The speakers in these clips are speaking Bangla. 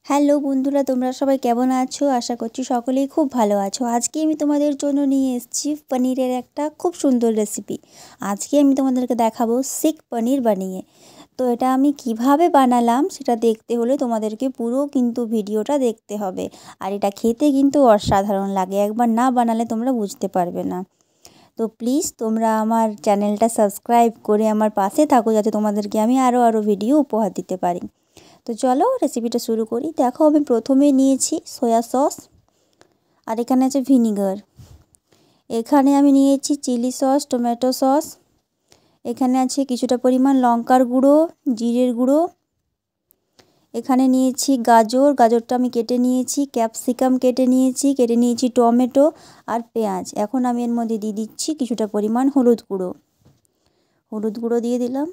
হ্যালো বন্ধুরা, তোমরা সবাই কেমন আছো? আশা করছি সকলেই খুব ভালো আছো। আজকে আমি তোমাদের জন্য নিয়ে এসেছি পনিরের একটা খুব সুন্দর রেসিপি। আজকে আমি তোমাদেরকে দেখাবো শিক পনির বানিয়ে। তো এটা আমি কিভাবে বানালাম সেটা দেখতে হলে তোমাদেরকে পুরো কিন্তু ভিডিওটা দেখতে হবে। আর এটা খেতে কিন্তু অসাধারণ লাগে, একবার না বানালে তোমরা বুঝতে পারবে না। তো প্লিজ তোমরা আমার চ্যানেলটা সাবস্ক্রাইব করে আমার পাশে থাকো, যাতে তোমাদেরকে আমি আরও ভিডিও উপহার দিতে পারি। তো চলো রেসিপিটা শুরু করি। দেখো, আমি প্রথমে নিয়েছি সয়া সস, আর এখানে আছে ভিনিগার। এখানে আমি নিয়েছি চিলি সস, টমেটো সস। এখানে আছে কিছুটা পরিমাণ লঙ্কার গুঁড়ো, জিরের গুঁড়ো। এখানে নিয়েছি গাজরটা আমি কেটে নিয়েছি, ক্যাপসিকাম কেটে নিয়েছি টমেটো আর পেঁয়াজ। এখন আমি এর মধ্যে দিয়ে দিচ্ছি কিছুটা পরিমাণ হলুদ গুঁড়ো দিয়ে দিলাম।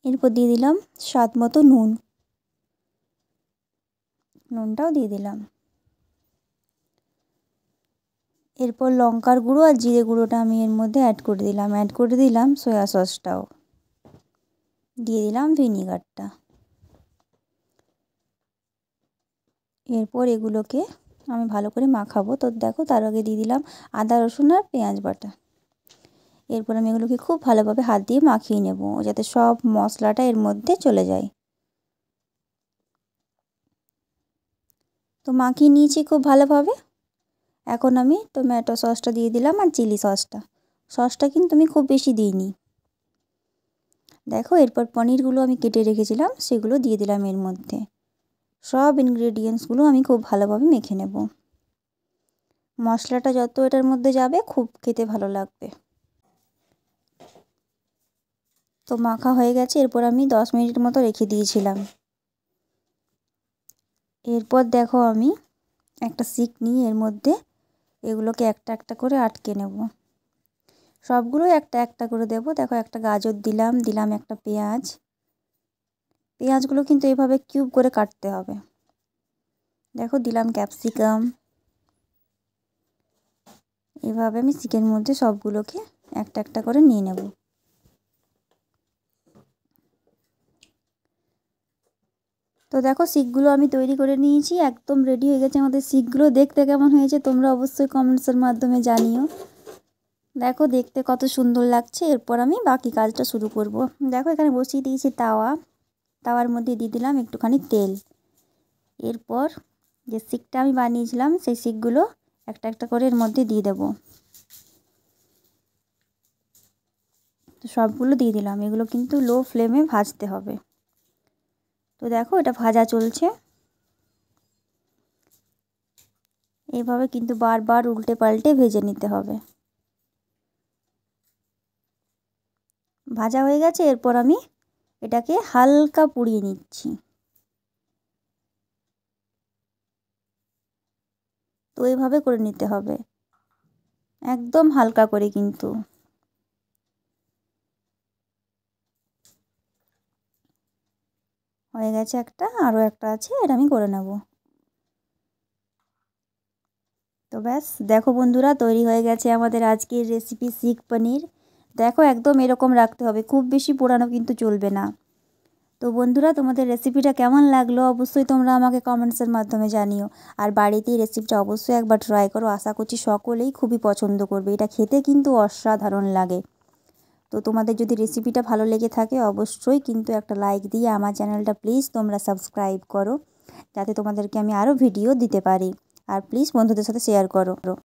এরপর দিয়ে দিলাম স্বাদ মতো নুনটাও দিয়ে দিলাম। এরপর লঙ্কার গুঁড়ো আর জিরে গুঁড়োটা আমি এর মধ্যে অ্যাড করে দিলাম সয়া সসটাও, দিয়ে দিলাম ভিনিগারটা। এরপর এগুলোকে আমি ভালো করে মাখাবো। তো দেখো, তার আগে দিয়ে দিলাম আদা রসুন আর পেঁয়াজ বাটা। এরপর আমি এগুলোকে খুব ভালোভাবে হাত দিয়ে মাখিয়ে নেব, যাতে সব মশলাটা এর মধ্যে চলে যায়। তো মাখিয়ে নিয়েছি খুব ভালোভাবে। এখন আমি টমেটো সসটা দিয়ে দিলাম আর চিলি সসটা কিন্তু আমি খুব বেশি দিইনি। দেখো, এরপর পনিরগুলো আমি কেটে রেখেছিলাম সেগুলো দিয়ে দিলাম এর মধ্যে। সব ইনগ্রেডিয়েন্টসগুলো আমি খুব ভালোভাবে মেখে নেব। মশলাটা যত এটার মধ্যে যাবে খুব খেতে ভালো লাগবে। তো মাখা হয়ে গেছে। এরপর আমি 10 মিনিট মতো রেখে দিয়েছিলাম। এরপর দেখো, আমি একটা শিক নিয়ে এর মধ্যে এগুলোকে একটা একটা করে আটকে নেব। সবগুলোই একটা একটা করে দেবো। দেখো, একটা গাজর দিলাম একটা পেঁয়াজগুলো কিন্তু এভাবে কিউব করে কাটতে হবে। দেখো, দিলাম ক্যাপসিকাম। এভাবে আমি শিকের মধ্যে সবগুলোকে একটা একটা করে নিয়ে নেব। তো দেখো, শিকগুলো আমি তৈরি করে নিয়েছি, একদম রেডি হয়ে গেছে আমাদের শিকগুলো। দেখতে কেমন হয়েছে তোমরা অবশ্যই কমেন্টসের মাধ্যমে জানিও। দেখো, দেখতে কত সুন্দর লাগছে। এরপর আমি বাকি কাজটা শুরু করব। দেখো, এখানে বসিয়ে দিয়েছি তাওয়ার মধ্যে দিয়ে দিলাম একটুখানি তেল। এরপর যে শিকটা আমি বানিয়েছিলাম সেই শিকগুলো একটা একটা করে এর মধ্যে দিয়ে দেব। তো সবগুলো দিয়ে দিলাম। এগুলো কিন্তু লো ফ্লেমে ভাজতে হবে। তো দেখো, এটা ভাজা চলছে। এইভাবে কিন্তু বারবার উল্টে পাল্টে ভেজে নিতে হবে। ভাজা হয়ে গেছে। এরপর আমি এটাকে হালকা পুড়িয়ে নিচ্ছি। তো এইভাবে করে নিতে হবে, একদম হালকা করে কিন্তু। হয়ে গেছে একটা, আরও একটা আছে, এটা আমি করে নেব। তো ব্যাস, দেখো বন্ধুরা, তৈরি হয়ে গেছে আমাদের আজকের রেসিপি শিক পনির। দেখো, একদম এরকম রাখতে হবে, খুব বেশি পোড়ানো কিন্তু চলবে না। তো বন্ধুরা, তোমাদের রেসিপিটা কেমন লাগলো অবশ্যই তোমরা আমাকে কমেন্টসের মাধ্যমে জানিও। আর বাড়িতেই রেসিপিটা অবশ্যই একবার ট্রাই করো। আশা করছি সকলেই খুবই পছন্দ করবে। এটা খেতে কিন্তু অসাধারণ লাগে। তো তোমাদের যদি রেসিপিটা ভালো লেগে থাকে অবশ্যই কিন্তু একটা লাইক দিয়ে আমার চ্যানেলটা প্লিজ তোমরা সাবস্ক্রাইব করো, যাতে তোমাদেরকে আমি আরও ভিডিও দিতে পারি। আর প্লিজ বন্ধুদের সাথে শেয়ার করো।